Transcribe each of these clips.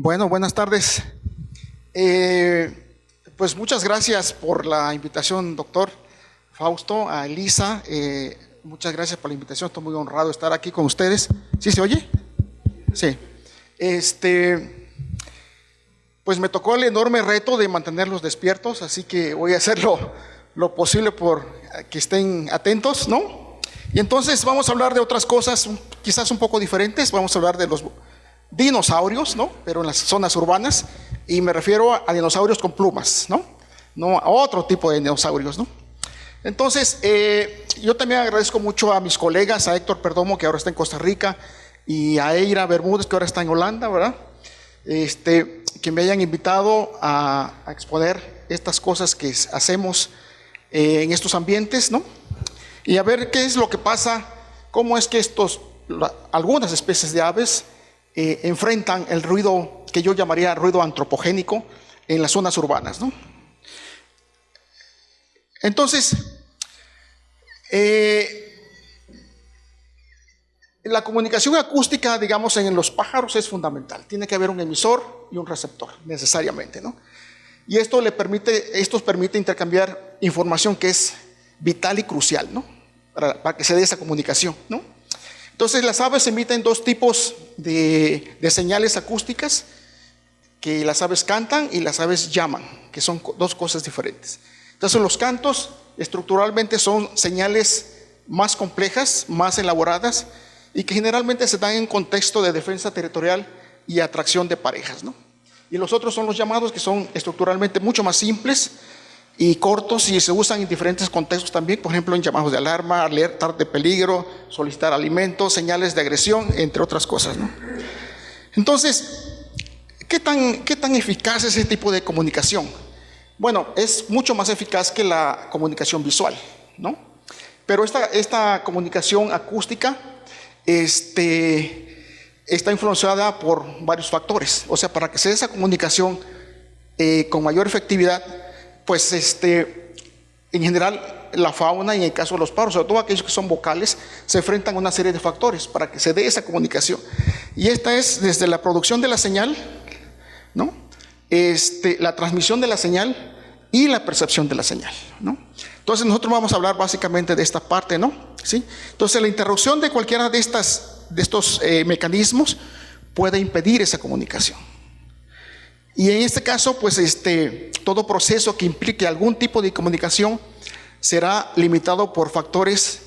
Bueno, buenas tardes. Pues muchas gracias por la invitación, doctor Fausto, a Elisa. Muchas gracias por la invitación. Estoy muy honrado de estar aquí con ustedes. ¿Sí se oye? Sí. Pues me tocó el enorme reto de mantenerlos despiertos, así que voy a hacer lo posible por que estén atentos, ¿no? Y entonces vamos a hablar de otras cosas, quizás un poco diferentes. Vamos a hablar de los dinosaurios, ¿no? Pero en las zonas urbanas, y me refiero a dinosaurios con plumas, ¿no? No a otro tipo de dinosaurios, ¿no? Entonces, yo también agradezco mucho a mis colegas, a Héctor Perdomo, que ahora está en Costa Rica, y a Eira Bermúdez, que ahora está en Holanda, ¿verdad? Que me hayan invitado a exponer estas cosas que hacemos en estos ambientes, ¿no? Y a ver qué es lo que pasa, cómo es que algunas especies de aves enfrentan el ruido que yo llamaría ruido antropogénico en las zonas urbanas, ¿no? Entonces, la comunicación acústica, digamos, en los pájaros es fundamental. Tiene que haber un emisor y un receptor, necesariamente, ¿no? Y estos permite intercambiar información que es vital y crucial, ¿no? Para que se dé esa comunicación, ¿no? Entonces, las aves emiten dos tipos de señales acústicas, que las aves cantan y las aves llaman, que son dos cosas diferentes. Entonces, los cantos estructuralmente son señales más complejas, más elaboradas, y que generalmente se dan en contexto de defensa territorial y atracción de parejas, ¿no? Y los otros son los llamados, que son estructuralmente mucho más simples y cortos, y se usan en diferentes contextos también, por ejemplo en llamados de alarma, alertar de peligro, solicitar alimentos, señales de agresión, entre otras cosas, ¿no? Entonces, ¿qué tan eficaz es ese tipo de comunicación? Bueno, es mucho más eficaz que la comunicación visual, ¿no? Pero esta comunicación acústica está influenciada por varios factores. O sea, para que se dé esa comunicación con mayor efectividad, pues en general la fauna, y en el caso de los pájaros, sobre todo aquellos que son vocales, se enfrentan a una serie de factores para que se dé esa comunicación. Y esta es desde la producción de la señal, ¿no? La transmisión de la señal y la percepción de la señal, ¿no? Entonces nosotros vamos a hablar básicamente de esta parte, ¿no? ¿Sí? Entonces la interrupción de cualquiera de estos mecanismos puede impedir esa comunicación. Y en este caso, pues todo proceso que implique algún tipo de comunicación será limitado por factores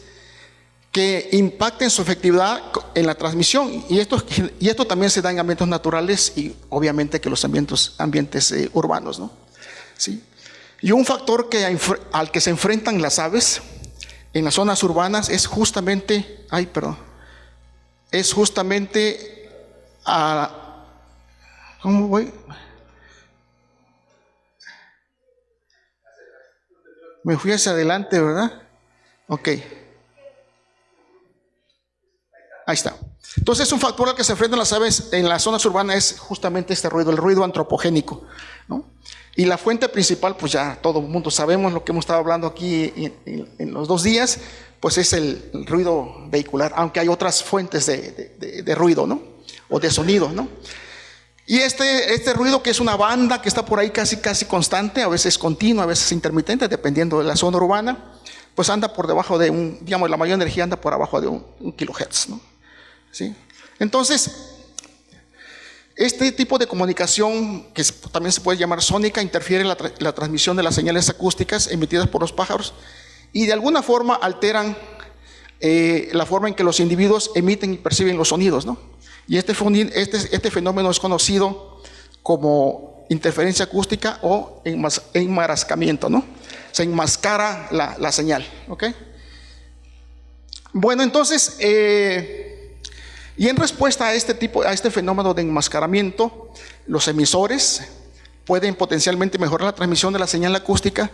que impacten su efectividad en la transmisión. Y esto también se da en ambientes naturales y obviamente que los ambientes urbanos, ¿no? ¿Sí? Y un factor al que se enfrentan las aves en las zonas urbanas es justamente, ¿cómo voy? Me fui hacia adelante, ¿verdad? Ok. Ahí está. Entonces, un factor al que se enfrentan las aves en las zonas urbanas es justamente este ruido, el ruido antropogénico, ¿no? Y la fuente principal, pues ya todo el mundo sabemos lo que hemos estado hablando aquí en los 2 días, pues es el ruido vehicular, aunque hay otras fuentes de ruido, ¿no? O de sonido, ¿no? Y este ruido, que es una banda que está por ahí casi constante, a veces continua, a veces intermitente, dependiendo de la zona urbana, pues anda por debajo de digamos, la mayor energía anda por abajo de un kilohertz, ¿no? ¿Sí? Entonces, este tipo de comunicación, que también se puede llamar sónica, interfiere en la transmisión de las señales acústicas emitidas por los pájaros y de alguna forma alteran la forma en que los individuos emiten y perciben los sonidos, ¿no? Y este fenómeno es conocido como interferencia acústica o enmarcamiento, ¿no? Se enmascara la señal, ¿ok? Bueno, entonces, y en respuesta a este fenómeno de enmascaramiento, los emisores pueden potencialmente mejorar la transmisión de la señal acústica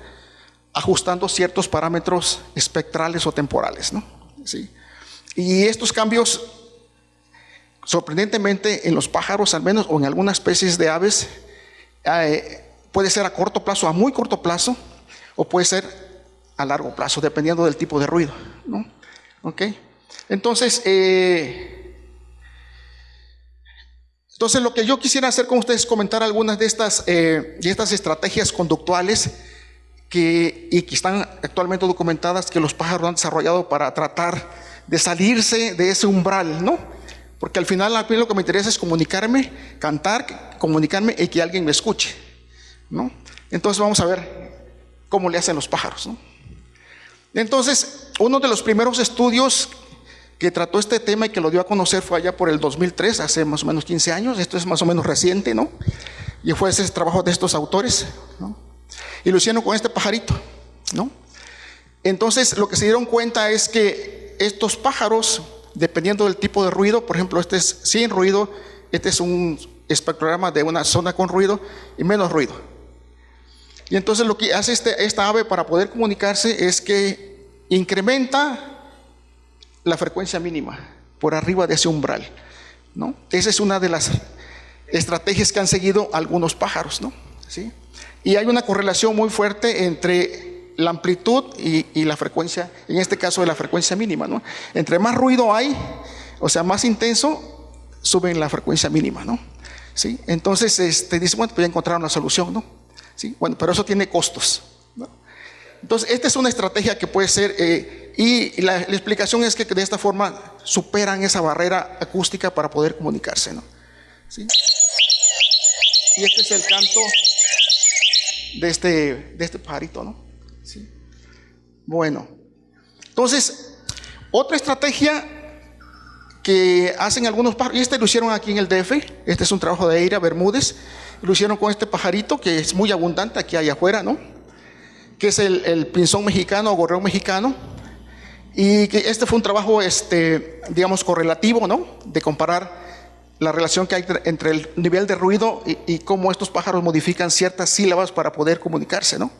ajustando ciertos parámetros espectrales o temporales, ¿no? ¿Sí? Y estos cambios, sorprendentemente, en los pájaros al menos, o en algunas especies de aves, puede ser a corto plazo, a muy corto plazo, o puede ser a largo plazo, dependiendo del tipo de ruido, ¿no? ¿Ok? Entonces, Entonces, lo que yo quisiera hacer con ustedes es comentar algunas de estas estrategias conductuales y que están actualmente documentadas, que los pájaros han desarrollado para tratar de salirse de ese umbral, ¿no? Porque al final a mí lo que me interesa es comunicarme, cantar, comunicarme y que alguien me escuche, ¿no? Entonces vamos a ver cómo le hacen los pájaros, ¿no? Entonces, uno de los primeros estudios que trató este tema y que lo dio a conocer fue allá por el 2003, hace más o menos 15 años. Esto es más o menos reciente, ¿no? Y fue ese trabajo de estos autores, ¿no? Y lo hicieron con este pajarito, ¿no? Entonces, lo que se dieron cuenta es que estos pájaros, dependiendo del tipo de ruido, por ejemplo, este es sin ruido, este es un espectrograma de una zona con ruido y menos ruido. Y entonces lo que hace esta ave para poder comunicarse es que incrementa la frecuencia mínima por arriba de ese umbral, ¿no? Esa es una de las estrategias que han seguido algunos pájaros, ¿no? ¿Sí? Y hay una correlación muy fuerte entre la amplitud y la frecuencia, en este caso de la frecuencia mínima, ¿no? Entre más ruido hay, o sea, más intenso, suben la frecuencia mínima, ¿no? ¿Sí? Entonces, dice, bueno, pues ya encontraron la solución, ¿no? ¿Sí? Bueno, pero eso tiene costos, ¿no? Entonces, esta es una estrategia que puede ser, y la explicación es que de esta forma superan esa barrera acústica para poder comunicarse, ¿no? ¿Sí? Y este es el canto de este pajarito, ¿no? ¿Sí? Bueno, entonces, otra estrategia que hacen algunos pájaros, y este lo hicieron aquí en el DF, este es un trabajo de Eira Bermúdez, lo hicieron con este pajarito que es muy abundante aquí allá afuera, ¿no? Que es el pinzón mexicano o gorrión mexicano, y que este fue un trabajo, digamos, correlativo, ¿no? De comparar la relación que hay entre el nivel de ruido y cómo estos pájaros modifican ciertas sílabas para poder comunicarse, ¿no?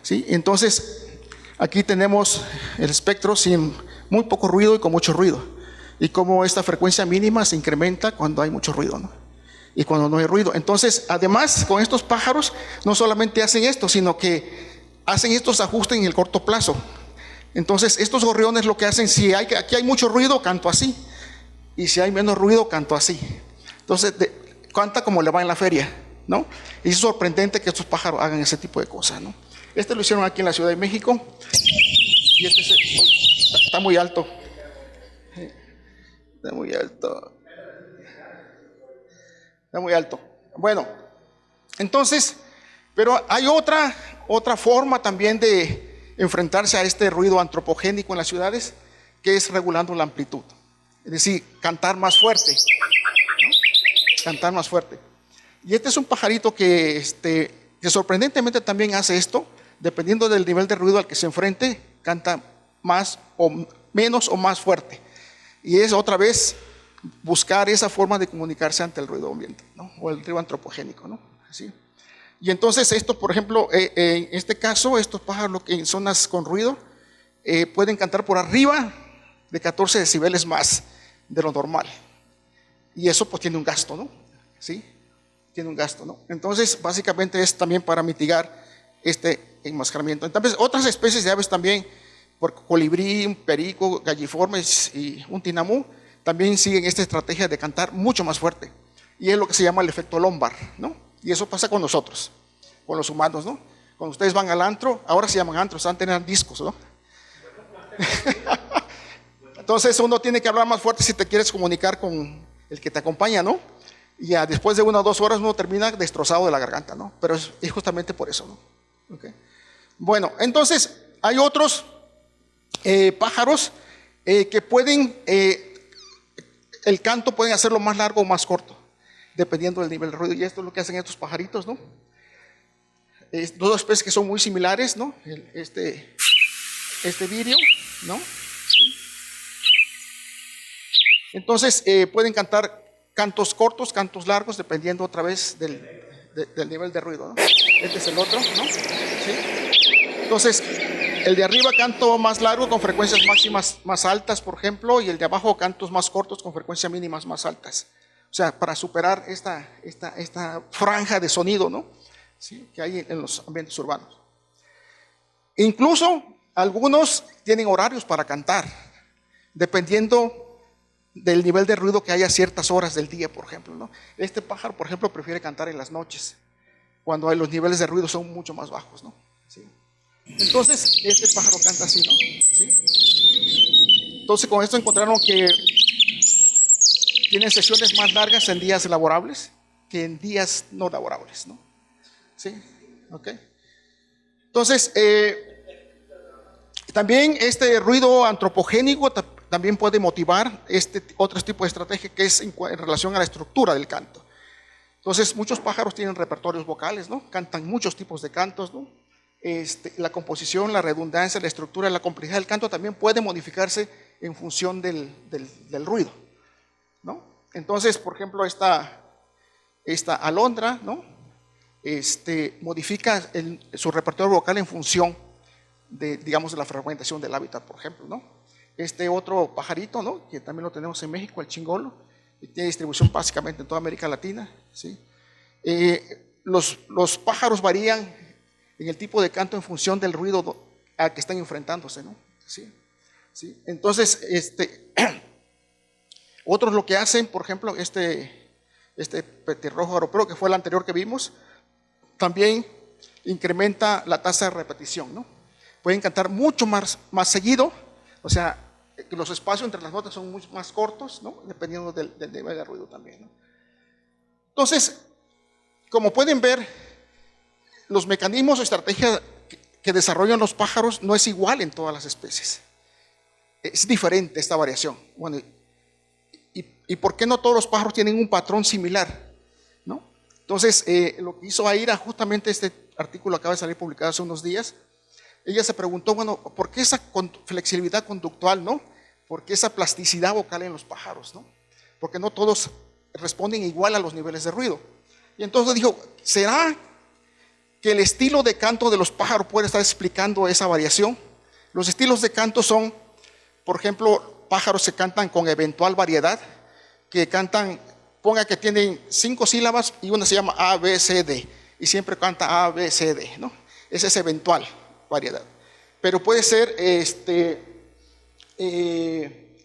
¿Sí? Entonces, aquí tenemos el espectro sin muy poco ruido y con mucho ruido, y cómo esta frecuencia mínima se incrementa cuando hay mucho ruido, ¿no? Y cuando no hay ruido. Entonces, además, con estos pájaros no solamente hacen esto, sino que hacen estos ajustes en el corto plazo. Entonces, estos gorriones lo que hacen, si aquí hay mucho ruido, canto así, y si hay menos ruido, canto así. Entonces, canta como le va en la feria, ¿no? Y es sorprendente que estos pájaros hagan ese tipo de cosas, ¿no? Este lo hicieron aquí en la Ciudad de México, y está muy alto. Está muy alto. Está muy alto. Bueno, entonces, pero hay otra forma también de enfrentarse a este ruido antropogénico en las ciudades, que es regulando la amplitud. Es decir, cantar más fuerte, ¿no? Cantar más fuerte. Y este es un pajarito que sorprendentemente también hace esto, dependiendo del nivel de ruido al que se enfrente, canta más o menos o más fuerte. Y es otra vez buscar esa forma de comunicarse ante el ruido ambiente, ¿no? O el ruido antropogénico, ¿no? Así. Y entonces esto, por ejemplo, en este caso, estos pájaros en zonas con ruido pueden cantar por arriba de 14 decibeles más de lo normal. Y eso pues tiene un gasto, ¿no? ¿Sí? Tiene un gasto, ¿no? Entonces, básicamente es también para mitigar este enmascaramiento. Entonces, otras especies de aves también, por colibrí, un perico, galliformes y un tinamú, también siguen esta estrategia de cantar mucho más fuerte. Y es lo que se llama el efecto Lombard, ¿no? Y eso pasa con nosotros, con los humanos, ¿no? Cuando ustedes van al antro, ahora se llaman antros, antes eran discos, ¿no? Entonces uno tiene que hablar más fuerte si te quieres comunicar con el que te acompaña, ¿no? Y ya después de 1 o 2 horas uno termina destrozado de la garganta, ¿no? Pero es justamente por eso, ¿no? ¿Okay? Bueno, entonces hay otros pájaros que pueden, el canto pueden hacerlo más largo o más corto, dependiendo del nivel de ruido. Y esto es lo que hacen estos pajaritos, ¿no? Dos especies que son muy similares, ¿no? Este virio, ¿no? Entonces pueden cantar cantos cortos, cantos largos, dependiendo otra vez del nivel de ruido, ¿no? Este es el otro, ¿no? ¿Sí? Entonces, el de arriba canto más largo con frecuencias máximas más altas, por ejemplo, y el de abajo cantos más cortos con frecuencias mínimas más altas. O sea, para superar esta franja de sonido, ¿no? ¿Sí? Que hay en los ambientes urbanos. Incluso algunos tienen horarios para cantar, dependiendo del nivel de ruido que haya a ciertas horas del día, por ejemplo, ¿no? Este pájaro, por ejemplo, prefiere cantar en las noches, cuando los niveles de ruido son mucho más bajos, ¿no? ¿Sí? Entonces, este pájaro canta así, ¿no? ¿Sí? Entonces, con esto encontraron que tienen sesiones más largas en días laborables que en días no laborables, ¿no? ¿Sí? ¿Ok? Entonces, también este ruido antropogénico también puede motivar otro tipo de estrategia que es en relación a la estructura del canto. Entonces, muchos pájaros tienen repertorios vocales, ¿no? Cantan muchos tipos de cantos, ¿no? La composición, la redundancia, la estructura, la complejidad del canto también puede modificarse en función del ruido, ¿no? Entonces, por ejemplo, esta alondra, ¿no? Modifica su repertorio vocal en función digamos, de la fragmentación del hábitat, por ejemplo, ¿no? Este otro pajarito, ¿no? Que también lo tenemos en México, el chingolo, y tiene distribución básicamente en toda América Latina, ¿sí? Los pájaros varían en el tipo de canto en función del ruido al que están enfrentándose, ¿no? ¿Sí? ¿Sí? Entonces, otros lo que hacen, por ejemplo, este petirrojo aropero, que fue el anterior que vimos, también incrementa la tasa de repetición, ¿no? Pueden cantar mucho más seguido, o sea, que los espacios entre las notas son mucho más cortos, ¿no? Dependiendo del nivel de ruido también, ¿no? Entonces, como pueden ver, los mecanismos o estrategias que desarrollan los pájaros no es igual en todas las especies. Es diferente esta variación. Bueno, ¿y por qué no todos los pájaros tienen un patrón similar? ¿No? Entonces, lo que hizo Aira, justamente este artículo acaba de salir publicado hace unos días, ella se preguntó, bueno, ¿por qué esa flexibilidad conductual, no? ¿Por qué esa plasticidad vocal en los pájaros, no? Porque no todos responden igual a los niveles de ruido. Y entonces dijo, ¿será que el estilo de canto de los pájaros puede estar explicando esa variación? Los estilos de canto son, por ejemplo, pájaros que cantan con eventual variedad, que cantan, ponga que tienen 5 sílabas y una se llama A, B, C, D, y siempre canta A, B, C, D, ¿no? Ese es eventual variedad. Pero puede ser,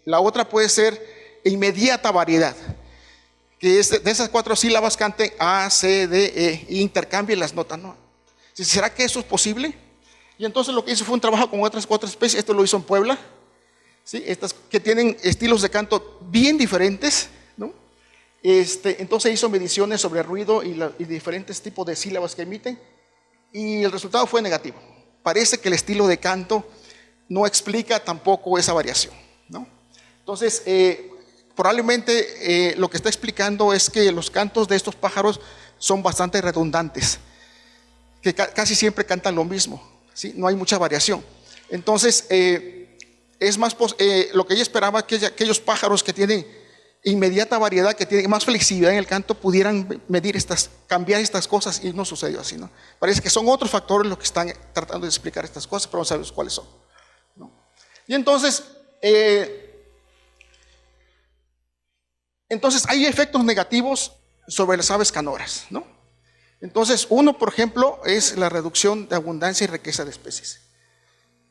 la otra puede ser inmediata variedad, que es de esas 4 sílabas canten A, C, D, E, e intercambien las notas, ¿no? ¿Será que eso es posible? Y entonces lo que hizo fue un trabajo con otras 4 especies, esto lo hizo en Puebla, ¿sí? Estas que tienen estilos de canto bien diferentes, ¿no? Entonces hizo mediciones sobre ruido y diferentes tipos de sílabas que emiten, y el resultado fue negativo. Parece que el estilo de canto no explica tampoco esa variación, ¿no? Entonces, probablemente lo que está explicando es que los cantos de estos pájaros son bastante redundantes, que casi siempre cantan lo mismo, ¿sí? No hay mucha variación. Entonces, es más lo que ella esperaba, que aquellos pájaros que tienen inmediata variedad, que tienen más flexibilidad en el canto, pudieran cambiar estas cosas, y no sucedió así, ¿no? Parece que son otros factores los que están tratando de explicar estas cosas, pero no sabemos cuáles son, ¿no? Y entonces hay efectos negativos sobre las aves canoras, ¿no? Entonces, uno, por ejemplo, es la reducción de abundancia y riqueza de especies.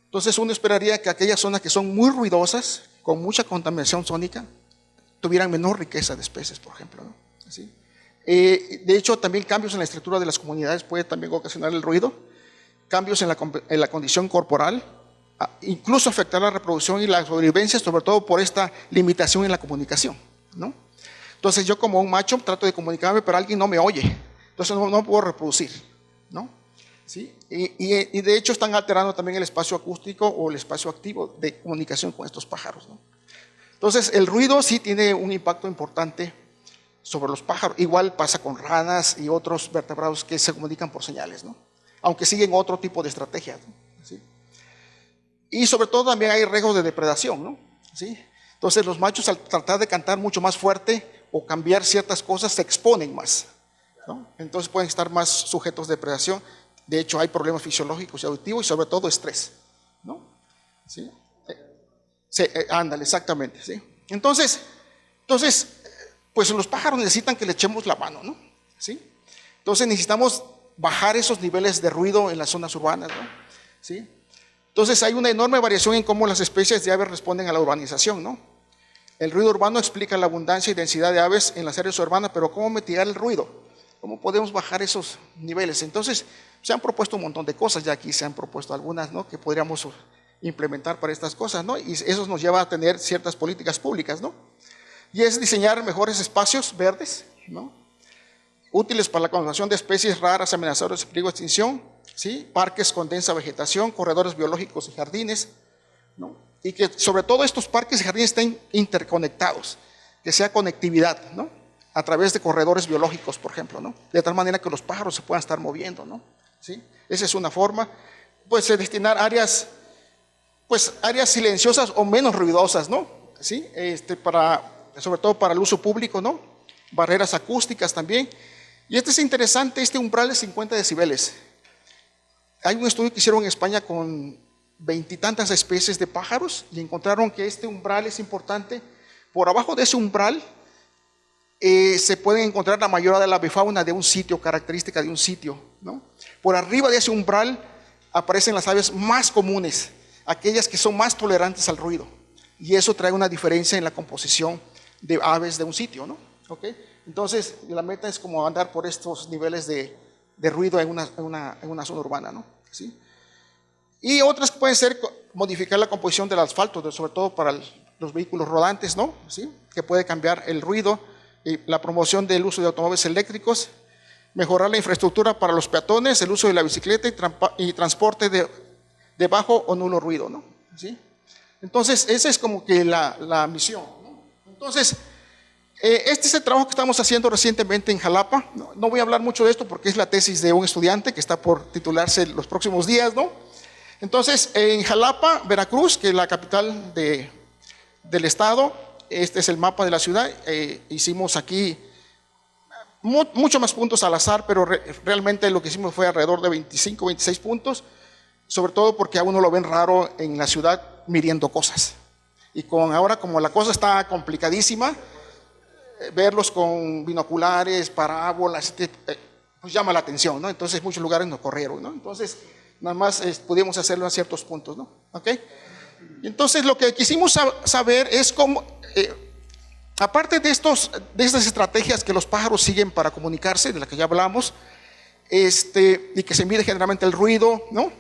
Entonces, uno esperaría que aquellas zonas que son muy ruidosas, con mucha contaminación sónica, tuvieran menor riqueza de especies, por ejemplo, ¿no? ¿Sí? De hecho, también cambios en la estructura de las comunidades puede también ocasionar el ruido, cambios en la condición corporal, incluso afectar la reproducción y la sobrevivencia, sobre todo por esta limitación en la comunicación, ¿no? Entonces, yo como un macho trato de comunicarme, pero alguien no me oye, entonces no puedo reproducir, ¿no? ¿Sí? Y de hecho están alterando también el espacio acústico o el espacio activo de comunicación con estos pájaros, ¿no? Entonces, el ruido sí tiene un impacto importante sobre los pájaros. Igual pasa con ranas y otros vertebrados que se comunican por señales, ¿no? Aunque siguen otro tipo de estrategias, ¿no? ¿Sí? Y sobre todo también hay riesgos de depredación, ¿no? ¿Sí? Entonces, los machos, al tratar de cantar mucho más fuerte o cambiar ciertas cosas, se exponen más, ¿no? Entonces pueden estar más sujetos a depredación. De hecho, hay problemas fisiológicos y auditivos y sobre todo estrés, ¿no? ¿Sí? Sí, ándale, exactamente, ¿sí? Entonces, pues los pájaros necesitan que le echemos la mano, ¿no? ¿Sí? Entonces necesitamos bajar esos niveles de ruido en las zonas urbanas, ¿no? ¿Sí? Entonces hay una enorme variación en cómo las especies de aves responden a la urbanización, ¿no? El ruido urbano explica la abundancia y densidad de aves en las áreas urbanas, pero ¿cómo mitigar el ruido? ¿Cómo podemos bajar esos niveles? Entonces, se han propuesto un montón de cosas, ya aquí se han propuesto algunas, ¿no?, que podríamos implementar para estas cosas, ¿no? Y eso nos lleva a tener ciertas políticas públicas, ¿no? Y es diseñar mejores espacios verdes, ¿no?, útiles para la conservación de especies raras, amenazadas en peligro de extinción, ¿sí?, parques con densa vegetación, corredores biológicos y jardines, ¿no?, y que sobre todo estos parques y jardines estén interconectados, que sea conectividad, ¿no?, a través de corredores biológicos, por ejemplo, ¿no?, de tal manera que los pájaros se puedan estar moviendo, ¿no? ¿Sí? Esa es una forma. Pues destinar áreas, pues áreas silenciosas o menos ruidosas, ¿no? ¿Sí? Sobre todo para el uso público, ¿no? Barreras acústicas también. Y este es interesante, este umbral de 50 decibeles. Hay un estudio que hicieron en España con 20 y tantas especies de pájaros y encontraron que este umbral es importante. Por abajo de ese umbral se pueden encontrar la mayoría de la avifauna de un sitio, característica de un sitio, ¿no? Por arriba de ese umbral aparecen las aves más comunes, aquellas que son más tolerantes al ruido, y eso trae una diferencia en la composición de aves de un sitio, ¿no? ¿Okay? Entonces, la meta es como andar por estos niveles de ruido en una zona urbana, ¿no? ¿Sí? Y otras que pueden ser modificar la composición del asfalto, sobre todo para los vehículos rodantes, ¿no? ¿Sí? Que puede cambiar el ruido, y la promoción del uso de automóviles eléctricos, mejorar la infraestructura para los peatones, el uso de la bicicleta y transporte de bajo o nulo ruido, ¿no? ¿Sí? Entonces, esa es como que la misión, ¿no? Entonces, este es el trabajo que estamos haciendo recientemente en Jalapa. No voy a hablar mucho de esto porque es la tesis de un estudiante que está por titularse los próximos días, ¿no? Entonces, en Jalapa, Veracruz, que es la capital del estado, este es el mapa de la ciudad. Hicimos aquí mucho más puntos al azar, pero realmente lo que hicimos fue alrededor de 25, 26 puntos, sobre todo porque a uno lo ven raro en la ciudad midiendo cosas. Y ahora como la cosa está complicadísima, verlos con binoculares, parábolas, pues llama la atención, ¿no? Entonces muchos lugares nos corrieron, ¿no? Entonces nada más pudimos hacerlo a ciertos puntos, ¿no? ¿Ok? Entonces lo que quisimos saber es cómo, aparte de estas estrategias que los pájaros siguen para comunicarse, de las que ya hablamos, y que se mide generalmente el ruido, ¿no?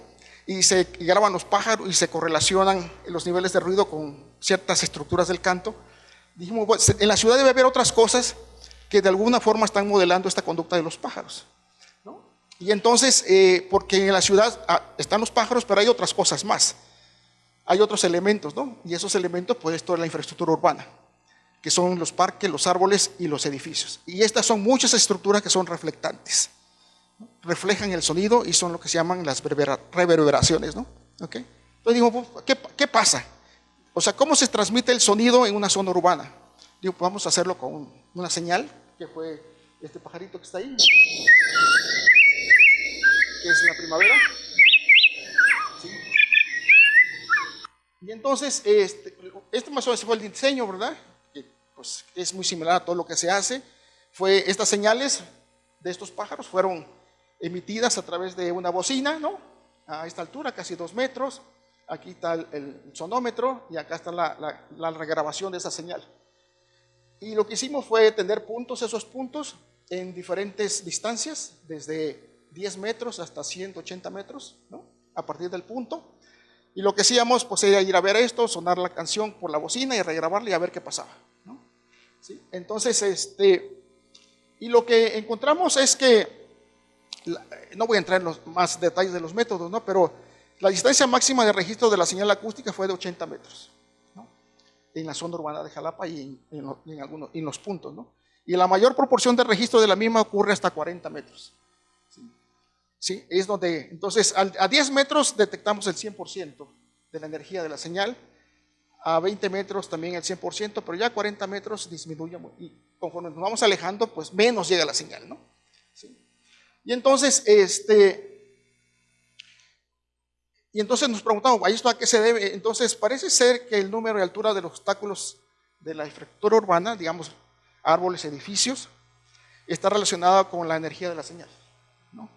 Y se graban los pájaros y se correlacionan los niveles de ruido con ciertas estructuras del canto. Dijimos, bueno, en la ciudad debe haber otras cosas que de alguna forma están modelando esta conducta de los pájaros, ¿no? Y entonces, porque en la ciudad están los pájaros, pero hay otras cosas más. Hay otros elementos, ¿no? Y esos elementos, pues, toda la infraestructura urbana, que son los parques, los árboles y los edificios. Y estas son muchas estructuras que son reflectantes, ¿no? Reflejan el sonido y son lo que se llaman las reverberaciones, ¿no? ¿Okay? Entonces digo, ¿qué pasa? O sea, ¿cómo se transmite el sonido en una zona urbana? Digo, pues vamos a hacerlo con una señal, que fue este pajarito que está ahí, que es la primavera. ¿Sí? Y entonces, este más o menos fue el diseño, ¿verdad? Que pues es muy similar a todo lo que se hace. Estas señales de estos pájaros fueron emitidas a través de una bocina, ¿no? A esta altura, casi 2 metros. Aquí está el sonómetro y acá está la regrabación de esa señal. Y lo que hicimos fue tener esos puntos en diferentes distancias, desde 10 metros hasta 180 metros, ¿no? A partir del punto. Y lo que hacíamos, pues, era ir a ver esto, sonar la canción por la bocina y regrabarla y a ver qué pasaba, ¿no? ¿Sí? Entonces, y lo que encontramos es que, no voy a entrar en los más detalles de los métodos, ¿no? Pero la distancia máxima de registro de la señal acústica fue de 80 metros, ¿no? En la zona urbana de Jalapa y en los puntos, ¿no? Y la mayor proporción de registro de la misma ocurre hasta 40 metros. ¿Sí? Es donde, entonces, a 10 metros detectamos el 100% de la energía de la señal, a 20 metros también el 100%, pero ya a 40 metros disminuye, y conforme nos vamos alejando, pues menos llega la señal, ¿no? ¿Sí? Y entonces, nos preguntamos, ¿a esto a qué se debe? Entonces, parece ser que el número y altura de los obstáculos de la infraestructura urbana, digamos, árboles, edificios, está relacionado con la energía de la señal, ¿no?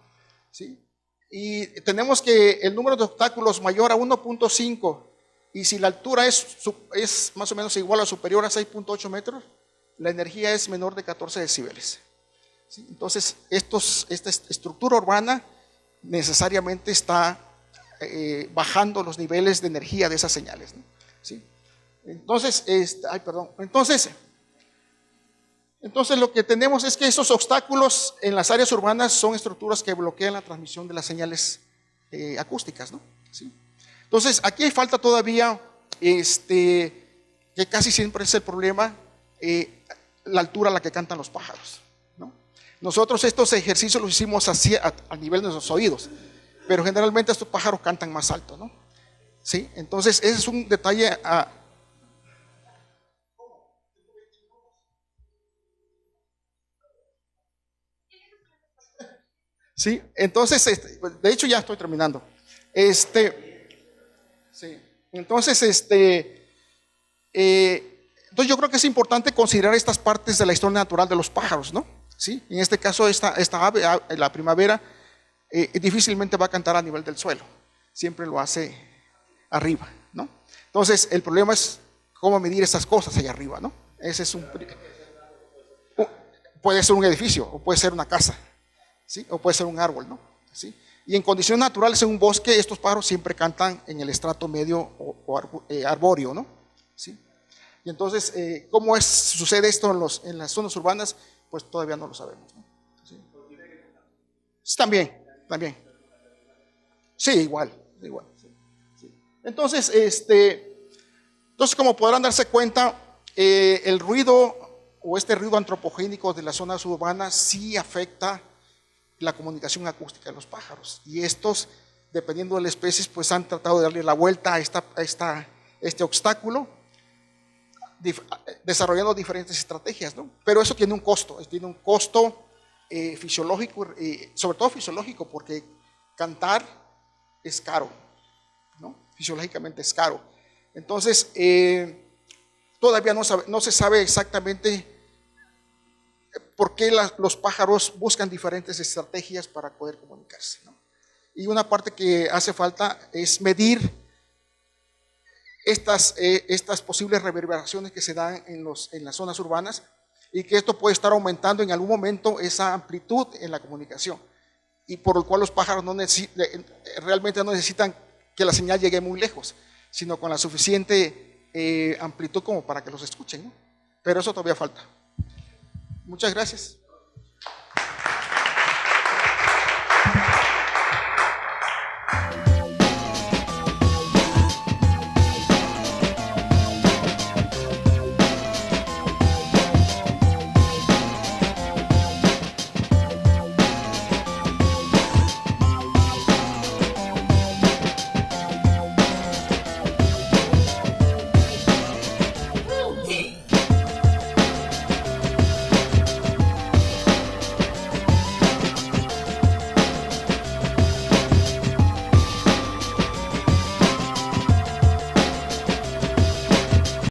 ¿Sí? Y tenemos que el número de obstáculos mayor a 1.5 Y si la altura es más o menos igual o superior a 6.8 metros, la energía es menor de 14 decibeles. ¿Sí? Entonces, esta estructura urbana necesariamente está bajando los niveles de energía de esas señales, ¿no? ¿Sí? Entonces, entonces lo que tenemos es que esos obstáculos en las áreas urbanas son estructuras que bloquean la transmisión de las señales acústicas, ¿no? ¿Sí? Entonces, aquí hay falta todavía, que casi siempre es el problema, la altura a la que cantan los pájaros, ¿no? Nosotros estos ejercicios los hicimos así a nivel de nuestros oídos, pero generalmente estos pájaros cantan más alto, ¿no? ¿Sí? Entonces, ese es un detalle ¿sí? Entonces, de hecho ya estoy terminando. Sí. Entonces, entonces yo creo que es importante considerar estas partes de la historia natural de los pájaros, ¿no? ¿Sí? En este caso, esta ave, la primavera, difícilmente va a cantar a nivel del suelo, siempre lo hace arriba, ¿no? Entonces, el problema es cómo medir esas cosas allá arriba, ¿no? Ese es puede ser un edificio o puede ser una casa, ¿sí? O puede ser un árbol, ¿no? ¿Sí? Y en condiciones naturales, en un bosque, estos pájaros siempre cantan en el estrato medio arbóreo, ¿no? ¿Sí? Y entonces, ¿cómo sucede esto en las zonas urbanas? Pues todavía no lo sabemos, ¿no? ¿Sí? Sí, también. Sí, igual. Sí, sí. Entonces, entonces, como podrán darse cuenta, el ruido o este ruido antropogénico de las zonas urbanas sí afecta la comunicación acústica de los pájaros. Y estos, dependiendo de la especie, pues han tratado de darle la vuelta a este obstáculo, desarrollando diferentes estrategias, ¿no? Pero eso tiene un costo fisiológico, sobre todo fisiológico, porque cantar es caro, ¿no? Fisiológicamente es caro. Entonces, todavía no se sabe exactamente por qué los pájaros buscan diferentes estrategias para poder comunicarse, ¿no? Y una parte que hace falta es medir estas posibles reverberaciones que se dan en las zonas urbanas, y que esto puede estar aumentando en algún momento esa amplitud en la comunicación, y por el cual los pájaros realmente no necesitan que la señal llegue muy lejos, sino con la suficiente amplitud como para que los escuchen, ¿no? Pero eso todavía falta. Muchas gracias.